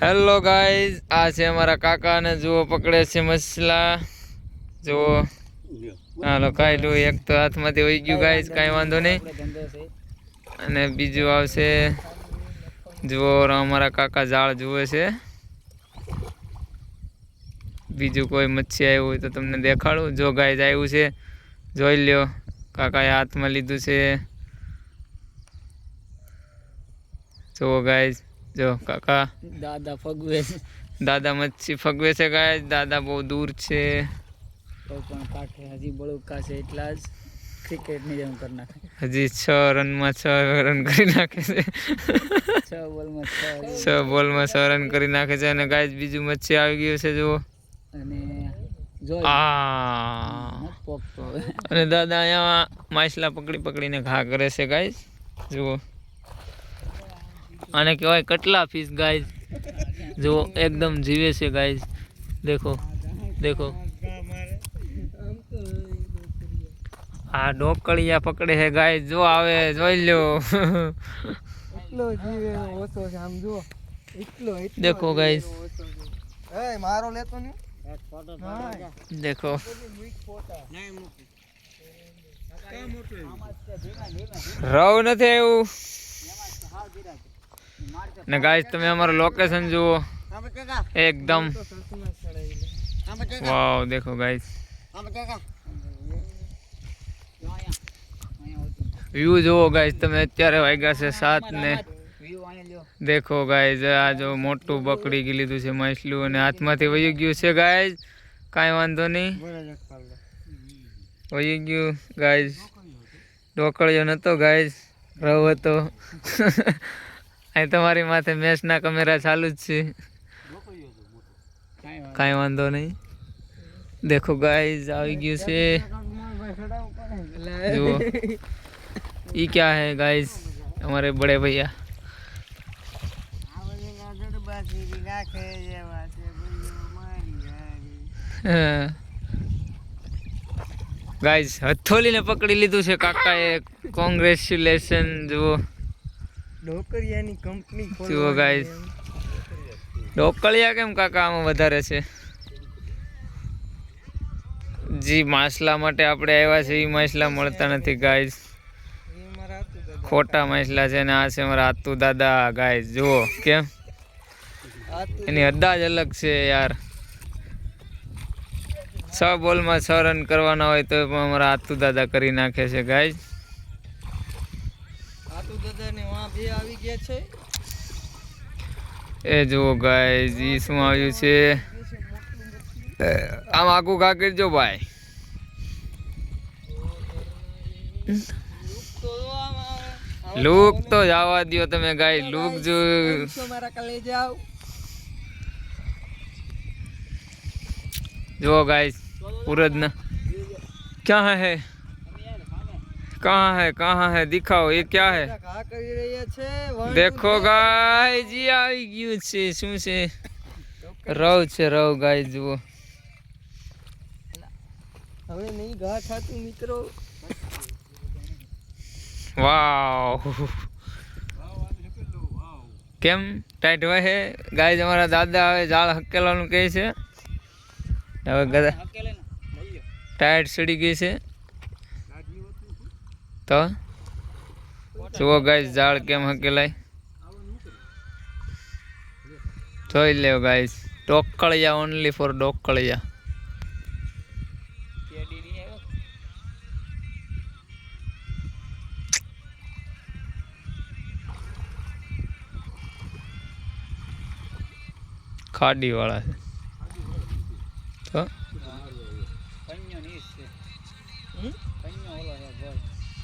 Hello guys, આ છે અમારા કાકા ને જુઓ પકડે છે મછલા. જુઓ હાલો કાઢ્યું, એક તો હાથમાંથી વહી ગયું ગાઈઝ, કાંઈ વાંધો નહીં. અને બીજું આવશે, જુઓ અમારા કાકા જાળ જુએ છે. બીજું કોઈ મચ્છી આવ્યું હોય તો તમને દેખાડું. જો ગાઈઝ આવ્યું છે, જોઈ લ્યો. કાકાએ હાથમાં લીધું છે. જુઓ ગાઈઝ, જો કાકા દાદા ફગવે છે. દાદા મચ્છી ફગવે છે ગાઈઝ. દાદા બહુ દૂર છે તો પણ કાંઠે હજી બળુકા છે એટલા જ ક્રિકેટની જેમ કરી નાખે. હજી 6 રનમાં 6 રન કરી નાખે છે. 6 બોલમાં 6 બોલમાં 6 રન કરી નાખે છે. અને ગાઈઝ બીજું મચ્છી આવી ગયું છે જુઓ. અને જો પોકતો અને દાદા અહીંયા માછલા પકડીને ઘા કરે છે ગાઈઝ. જુઓ આને કહેવાય કટલા ફિશ ગાઈઝ. જુઓ એકદમ જીવે છે ગાઈઝ. દેખો દેખો, આ ડોકળિયા પકડે છે ગાઈઝ. જો આવે, જોઈ લ્યો. એટલો જીવે ઓછો છે આમ જુઓ. એટલો દેખો ગાઈઝ, એ મારો લેતો ને દેખો. રવ નથી એવું. ને ગાઈઝ તમે અમારું લોકેશન જુઓ, એકદમ વાવ. દેખો ગાઈઝ, વ્યૂ જુઓ ગાઈઝ તમે. અત્યારે વાગ્યા છે 7 ને. દેખો ગાઈઝ, આ જો મોટું પકડી લીધું છે માછલું અને હાથમાંથી વહી ગયું છે ગાઈઝ. કાંઈ વાંધો નહીં, વહી ગયું ગાઈઝ. ઢોકળિયો નતો ગાઈઝ, રવ હતો. અહીં તમારી માથે મેચના કેમેરા ચાલુ જ છે. કાંઈ વાંધો નહીં. દેખો ગાઈઝ આવી ગયું છે. જુઓ ये क्या है गाइस, हमारे बड़े भैया. गाइस हथोली ने पकड़ी લીધું છે કાકાએ. કોંગ્રેચ્યુલેશન. જુઓ ઢોકળિયાની કંપની જુઓ ગાઈસ. ઢોકળિયા કેમ કાકા આમાં વધારે છે? જી માછલા માટે આપણે આવ્યા છે, એ માછલા મળતા નથી ગાઈસ. ખોટા માછલા છે ને આ છે મારા હાતુ દાદા ગાઈસ. જુઓ કેમ એની હદ્દા જ અલગ છે યાર. 6 બોલમાં 6 રન કરવાના હોય તો પણ અમારા હાતુ દાદા કરી નાખે છે ગાઈસ. હાતુ દાદા ને વાં બે આવી ગયા છે. એ જુઓ ગાઈસ, ઈ શું આવ્યું છે? આમ આગું ઘા કરજો ભાઈ. લુક તો જવા દો તમે ગાઈસ. લુક જો મારા કા લઈ જાઓ. जो गाइस पूरज ना क्या है कहाँ है दिखाओ. ये क्या है? देखो गाइस, जी આવી ગયું છે. શું છે? રવ છે, રવ ગાઈસ. જુઓ હવે નહીં ઘા ખાતું મિત્રો. વાવ કેમ ટાઈટ હોય છે ગાઈસ. અમારા દાદા હવે જાળ હકેલવાનું કહે છે. હવે ગદા ટાયર્ડ ચડી ગઈ છે તો જુઓ ગાઈસ જાળ કેમ હકેલાય. જોઈ લેવો ગાઈસ. ઢોકળિયા ઓનલી ફોર ઢોકળિયા. ખાડી વાળા છે તો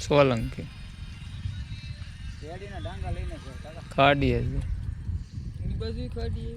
સોલંકી ખાડી હશે. બાજુ ખાડી.